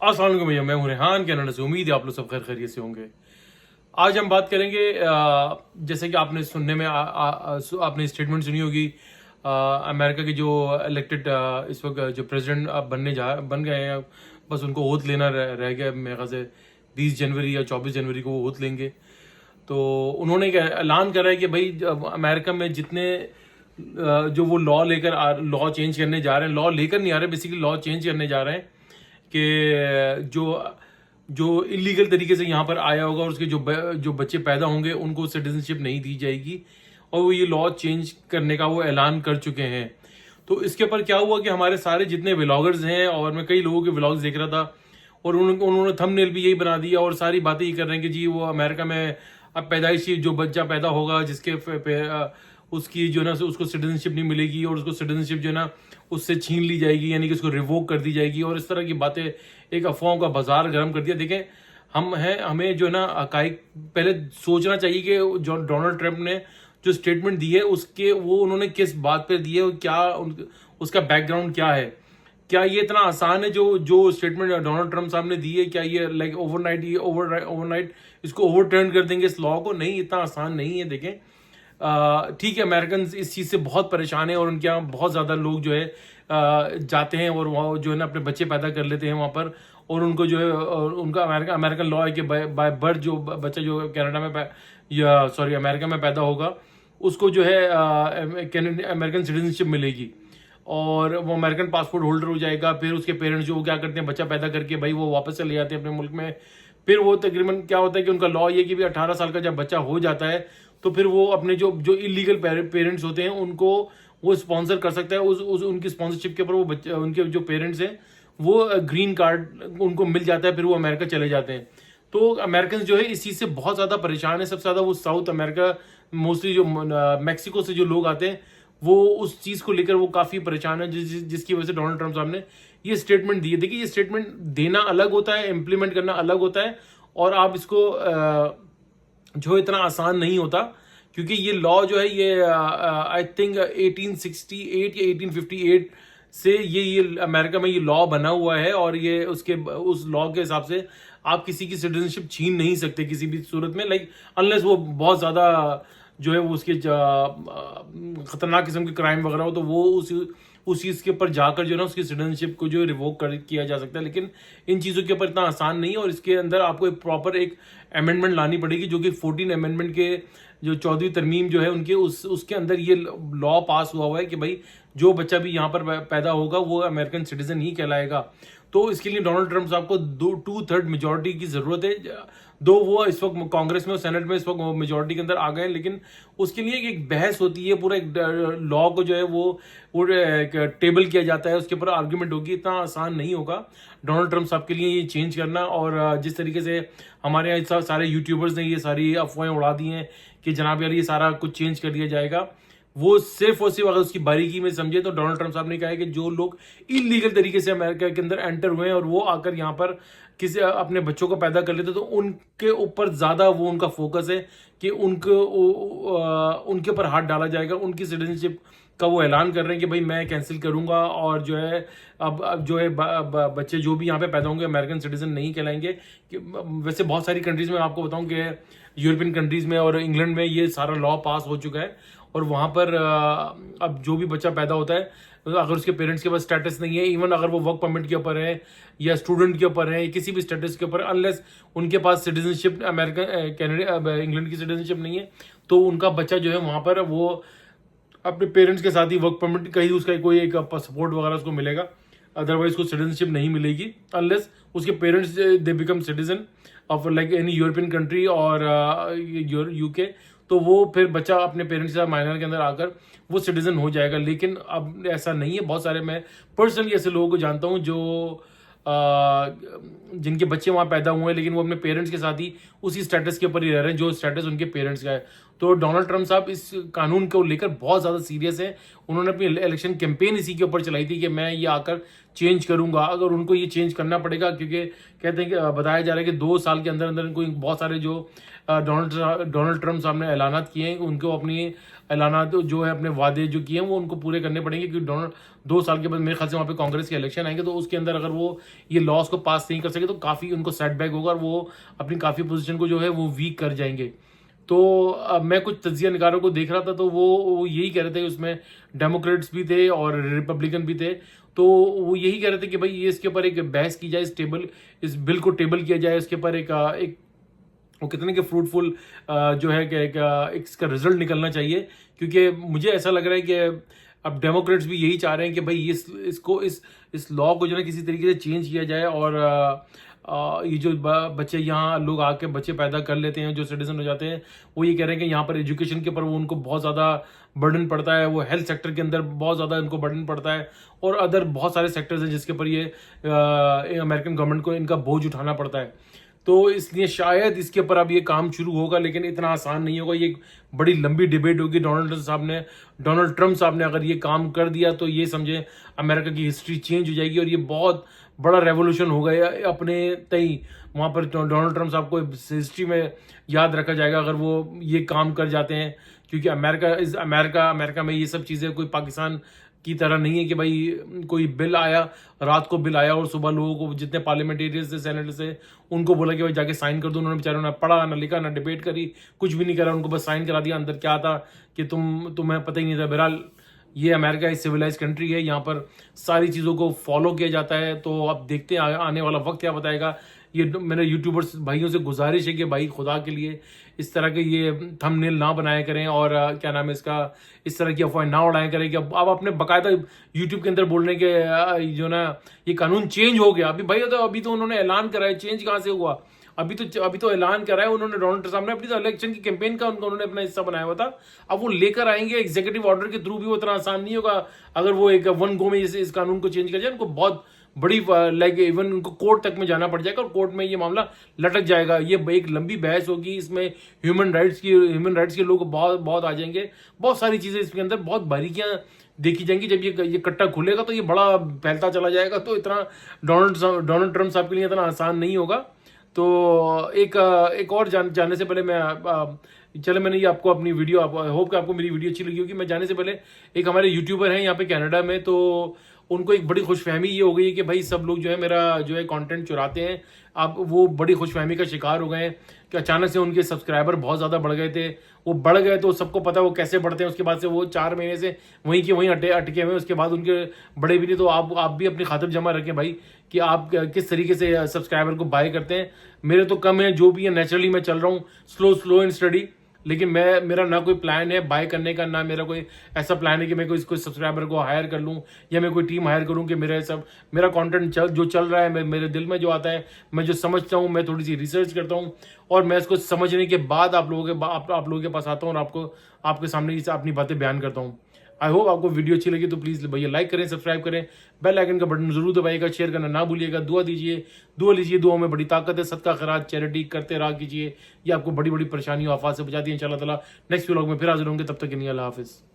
अस्सलाम वालेकुम भैया, मैं हूं रेहान कनाडा से। उम्मीद है आप लोग सब खैर खैरियत से होंगे। आज हम बात करेंगे जैसे कि आपने सुनने में आपने स्टेटमेंट सुनी होगी। अमेरिका के जो इलेक्टेड इस वक्त जो प्रेसिडेंट बन गए हैं, बस उनको ओथ लेना रह गया। मेरे ख्याल से 20 जनवरी या 24 जनवरी को वो ओथ लेंगे। तो उन्होंने एक ऐलान करा है कि भाई अमेरिका में जितने जो वो लॉ चेंज करने जा रहे हैं, लॉ लेकर नहीं आ रहे, बेसिकली लॉ चेंज करने जा रहे हैं कि जो इलीगल तरीके से यहाँ पर आया होगा और उसके जो बच्चे पैदा होंगे उनको सिटीजनशिप नहीं दी जाएगी, और वो ये लॉ चेंज करने का वो ऐलान कर चुके हैं। तो इसके ऊपर क्या हुआ कि हमारे सारे जितने व्लॉगर्स हैं, और मैं कई लोगों के व्लॉग्स देख रहा था, और उन्होंने थंबनेल भी यही बना दिया और सारी बातें ये कर रहे हैं कि जी वो अमेरिका में अब पैदाइशी जो बच्चा पैदा होगा जिसके उसकी जो ना उसको सिटीजनशिप नहीं मिलेगी, और उसको सिटीजनशिप जो ना उससे छीन ली जाएगी, यानी कि उसको रिवोक कर दी जाएगी, और इस तरह की बातें एक अफवाहों का बाजार गर्म कर दिया। देखें, हमें जो ना हकाइक पहले सोचना चाहिए कि जो डोनाल्ड ट्रंप ने जो स्टेटमेंट दी है उसके वो उन्होंने किस बात पे दी है, और क्या उसका बैकग्राउंड क्या है। क्या ये इतना आसान है जो जो स्टेटमेंट डोनाल्ड ट्रंप साहब ने दी है? क्या ये लाइक ओवरनाइट इसको ओवरटर्न कर देंगे इस लॉ को? नहीं, इतना आसान नहीं है। देखें, ठीक है, अमेरिकन इस चीज़ से बहुत परेशान है, और उनके यहाँ बहुत ज़्यादा लोग जो है जाते हैं और वहाँ जो है ना अपने बच्चे पैदा कर लेते हैं वहाँ पर, और उनको जो है उनका अमेरिकन लॉ है कि बाय बर्थ जो बच्चा जो कनाडा में या सॉरी अमेरिका में पैदा होगा उसको जो है अमेरिकन सिटीजनशिप मिलेगी, और वो अमेरिकन पासपोर्ट होल्डर हो जाएगा। फिर उसके पेरेंट्स जो क्या करते हैं, बच्चा पैदा करके भाई वो वापस चले जाते हैं अपने मुल्क में। फिर वो तकरीबन क्या होता है कि उनका लॉ ये कि भी 18 साल का जब बच्चा हो जाता है तो फिर वो अपने जो जो इलीगल पेरेंट्स होते हैं उनको वो स्पॉन्सर कर सकता है। उस उनकी स्पॉन्सरशिप के ऊपर वो बच्चे उनके जो पेरेंट्स हैं वो ग्रीन कार्ड उनको मिल जाता है, फिर वो अमेरिका चले जाते हैं। तो अमेरिकन जो है इस चीज़ से बहुत ज़्यादा परेशान है। सबसे ज़्यादा वो साउथ अमेरिका, मोस्टली जो मैक्सिको से जो लोग आते हैं, वो उस चीज़ को लेकर वो काफ़ी परेशान है, जिसकी वजह से डोनाल्ड ट्रंप साहब ने ये स्टेटमेंट दी है। देखिए, ये स्टेटमेंट देना अलग होता है, इम्प्लीमेंट करना अलग होता है, और आप इसको जो इतना आसान नहीं होता, क्योंकि ये लॉ जो है ये आई थिंक 1868 या 1858 से ये अमेरिका में ये लॉ बना हुआ है, और ये उस लॉ के हिसाब से आप किसी की सिटीजनशिप छीन नहीं सकते किसी भी सूरत में, लाइक अनलेस वो बहुत ज़्यादा जो है वो उसके खतरनाक किस्म के क्राइम वगैरह हो, तो वो उस चीज़ के ऊपर जाकर जो है ना उसकी सिटीजनशिप को जो रिवोक किया जा सकता है। लेकिन इन चीज़ों के ऊपर इतना आसान नहीं है, और इसके अंदर आपको एक प्रॉपर एक अमेंडमेंट लानी पड़ेगी, जो कि 14 अमेंडमेंट के जो 14वीं तरमीम जो है उनके उसके अंदर ये लॉ पास हुआ है कि भाई जो बच्चा भी यहाँ पर पैदा होगा वो अमेरिकन सिटीजन ही कहलाएगा। तो इसके लिए डोनाल्ड ट्रंप साहब को 2/3 मेजोरिटी की जरूरत है। दो वो इस वक्त कांग्रेस में और सेनेट में इस वक्त मेजोरिटी के अंदर आ गए, लेकिन उसके लिए एक बहस होती है, पूरा एक लॉ को जो है वो टेबल किया जाता है, उसके ऊपर आर्ग्यूमेंट होगी। इतना आसान नहीं होगा डोनाल्ड ट्रंप साहब के लिए ये चेंज करना। और जिस तरीके से हमारे यहाँ सारे यूट्यूबर्स ने ये सारी अफवाहें उड़ा दी हैं कि जनाब यार ये सारा कुछ चेंज कर दिया जाएगा, वो सिर्फ और सिर्फ अगर उसकी बारीकी में समझे तो डोनाल्ड ट्रंप साहब ने कहा है कि जो लोग इलीगल तरीके से अमेरिका के अंदर एंटर हुए हैं और वो आकर यहाँ पर किसी अपने बच्चों को पैदा कर लेते, तो उनके ऊपर ज्यादा वो उनका फोकस है कि उनके ऊपर हाथ डाला जाएगा। उनकी सिटीजनशिप का वो ऐलान कर रहे हैं कि भाई मैं कैंसिल करूंगा, और जो है अब जो है बच्चे जो भी यहाँ पे पैदा होंगे अमेरिकन सिटीजन नहीं कहलाएंगे। कि वैसे बहुत सारी कंट्रीज में आपको बताऊं कि यूरोपियन कंट्रीज में और इंग्लैंड में ये सारा लॉ पास हो चुका है, और वहाँ पर अब जो भी बच्चा पैदा होता है अगर उसके पेरेंट्स के पास स्टेटस नहीं है, इवन अगर वो वर्क परमिट के ऊपर है या स्टूडेंट के ऊपर है, किसी भी स्टेटस के ऊपर, अनलेस उनके पास सिटीजनशिप अमेरिकन कनाडा इंग्लैंड की सिटीजनशिप नहीं है, तो उनका बच्चा जो है वहाँ पर वो अपने पेरेंट्स के साथ ही वर्क परमिट कहीं उसका कोई एक सपोर्ट वगैरह उसको मिलेगा, अदरवाइज उसको सिटीजनशिप नहीं मिलेगी अनलेस उसके parents they become citizen of like any European country और यूके। तो वो फिर बच्चा अपने पेरेंट्स के साथ माइनर के अंदर आकर वो सिटीजन हो जाएगा। लेकिन अब ऐसा नहीं है। बहुत सारे मैं पर्सनली ऐसे लोगों को जानता हूँ जो जिनके बच्चे वहाँ पैदा हुए हैं, लेकिन वो अपने पेरेंट्स के साथ ही उसी स्टेटस के ऊपर ही रह रहे हैं जो स्टेटस उनके पेरेंट्स का है। तो डोनाल्ड ट्रंप साहब इस कानून को लेकर बहुत ज़्यादा सीरियस है। उन्होंने अपनी इलेक्शन कैंपेन इसी के ऊपर चलाई थी कि मैं ये आकर चेंज करूंगा, अगर उनको ये चेंज करना पड़ेगा, क्योंकि कहते हैं कि बताया जा रहा है कि 2 साल के अंदर अंदर इनको बहुत सारे जो डोनाल्ड ट्रम्प साहब ने ऐलानात किए हैं, उनको अपनी ऐलानात जो है अपने वादे जो किए हैं वो उनको पूरे करने पड़ेंगे, क्योंकि 2 साल के बाद मेरे ख्याल से वहाँ पे कांग्रेस के इलेक्शन आएंगे, तो उसके अंदर अगर वो ये लॉस को पास नहीं कर सके तो काफ़ी उनको सेटबैक होगा और वो अपनी काफ़ी पोजीशन को जो है वो वीक कर जाएंगे। तो मैं कुछ तज्जिया निगारों को देख रहा था, तो वो यही कह रहे थे, उसमें डेमोक्रेट्स भी थे और रिपब्लिकन भी थे, तो वो यही कह रहे थे कि भाई ये इसके ऊपर एक बहस की जाए, इस बिल को टेबल किया जाए, इसके ऊपर एक वो कितने के फ्रूटफुल जो है कि इसका रिजल्ट निकलना चाहिए, क्योंकि मुझे ऐसा लग रहा है कि अब डेमोक्रेट्स भी यही चाह रहे हैं कि भाई इस लॉ को जो है किसी तरीके से चेंज किया जाए, और ये जो बच्चे यहाँ लोग आके बच्चे पैदा कर लेते हैं, जो सिटीजन हो जाते हैं, वो ये कह रहे हैं कि यहाँ पर एजुकेशन के ऊपर वो उनको बहुत ज़्यादा बर्डन पड़ता है, वो हेल्थ सेक्टर के अंदर बहुत ज़्यादा उनको बर्डन पड़ता है, और अदर बहुत सारे सेक्टर्स हैं जिसके ऊपर ये अमेरिकन गवर्नमेंट को इनका बोझ उठाना पड़ता है। तो इसलिए शायद इसके ऊपर अब ये काम शुरू होगा, लेकिन इतना आसान नहीं होगा, ये बड़ी लंबी डिबेट होगी। डोनाल्ड ट्रम्प साहब ने अगर ये काम कर दिया तो ये समझे अमेरिका की हिस्ट्री चेंज हो जाएगी और ये बहुत बड़ा रेवोल्यूशन होगा अपने तई। वहाँ पर डोनाल्ड ट्रम्प साहब को हिस्ट्री में याद रखा जाएगा अगर वो ये काम कर जाते हैं, क्योंकि अमेरिका में ये सब चीज़ें कोई पाकिस्तान की तरह नहीं है कि भाई कोई बिल आया, रात को बिल आया और सुबह लोगों को जितने पार्लियामेंटेरियंस थे, सेनेटर से, उनको बोला कि भाई जाके साइन कर दो। उन्होंने बेचारों ने पढ़ा ना लिखा ना डिबेट करी, कुछ भी नहीं करा, उनको बस साइन करा दिया। अंदर क्या था कि तुम्हें पता ही नहीं था। बहरहाल ये अमेरिका एक सिविलाइज कंट्री है, यहाँ पर सारी चीज़ों को फॉलो किया जाता है। तो अब देखते हैं आने वाला वक्त क्या बताएगा। ये मेरे यूट्यूबर्स भाइयों से गुजारिश है कि भाई खुदा के लिए इस तरह के ये थंबनेल ना बनाया करें, और क्या नाम है इसका, इस तरह की अफवाहें ना उड़ाया करें कि अब अपने बाकायदा यूट्यूब के अंदर बोलने के जो ना ये कानून चेंज हो गया। अभी तो उन्होंने ऐलान करा है, चेंज कहाँ से हुआ? अभी तो ऐलान करा है उन्होंने, डोनाल्ड ट्रम्प साहब ने अपनी तो इलेक्शन की कैंपेन का उन्होंने अपना हिस्सा बनाया हुआ था। अब वो लेकर आएंगे एग्जीक्यूटिव ऑर्डर के थ्रू, भी वो इतना आसान नहीं होगा अगर वो एक वन गो में इस कानून को चेंज कर जाए। उनको बहुत बड़ी लाइक इवन उनको कोर्ट तक में जाना पड़ जाएगा और कोर्ट में ये मामला लटक जाएगा। ये एक लंबी बहस होगी, इसमें ह्यूमन राइट्स के लोग बहुत आ जाएंगे, बहुत सारी चीजें इसके अंदर बहुत बारीकियां देखी जाएंगी। जब ये कट्टा खुलेगा तो ये बड़ा फैलता चला जाएगा, तो इतना डोनाल्ड ट्रम्प साहब के लिए इतना आसान नहीं होगा। तो एक और जाने से पहले चले मैंने ये आपको अपनी वीडियो, होप कि आपको मेरी वीडियो अच्छी लगी होगी। मैं जाने से पहले, एक हमारे यूट्यूबर हैं यहाँ पे कनाडा में, तो उनको एक बड़ी खुशफहमी ये हो गई है कि भाई सब लोग जो है मेरा जो है कंटेंट चुराते हैं। अब वो बड़ी खुशफहमी का शिकार हो गए हैं कि अचानक से उनके सब्सक्राइबर बहुत ज़्यादा बढ़ गए थे। वो बढ़ गए तो सबको पता है वो कैसे बढ़ते हैं। उसके बाद से वो 4 महीने से वहीं के वहीं अटके हुए, उसके बाद उनके बड़े भी नहीं। तो आप भी अपनी खातिर जमा रखें भाई कि आप किस तरीके से सब्सक्राइबर को बाय करते हैं। मेरे तो कम है, जो भी है नेचुरली मैं चल रहा हूँ स्लो एंड स्टडी, लेकिन मेरा ना कोई प्लान है बाय करने का, ना मेरा कोई ऐसा प्लान है कि मैं कोई सब्सक्राइबर को हायर कर लूं या मैं कोई टीम हायर करूं कि मेरा कंटेंट जो चल रहा है, मेरे दिल में जो आता है, मैं जो समझता हूं, मैं थोड़ी सी रिसर्च करता हूं और मैं इसको समझने के बाद आप लोगों के पास आता हूं और आपके सामने अपनी बातें बयान करता हूं। आई होप आपको वीडियो अच्छी लगी तो प्लीज़ भैया लाइक करें, सब्सक्राइब करें, बेल आइकन का बटन जरूर दबाइएगा, शेयर करना ना भूलिएगा, दुआ लीजिए। दुआ में बड़ी ताकत है, सदका खैरात चैरिटी करते रहा कीजिए। ये आपको बड़ी बड़ी परेशानियों आफात से बचाती है। इंशाअल्लाह ताला नेक्स्ट व्लॉग में फिर हाजिर होंगे, तब तक के लिए अल्लाह हाफिज़।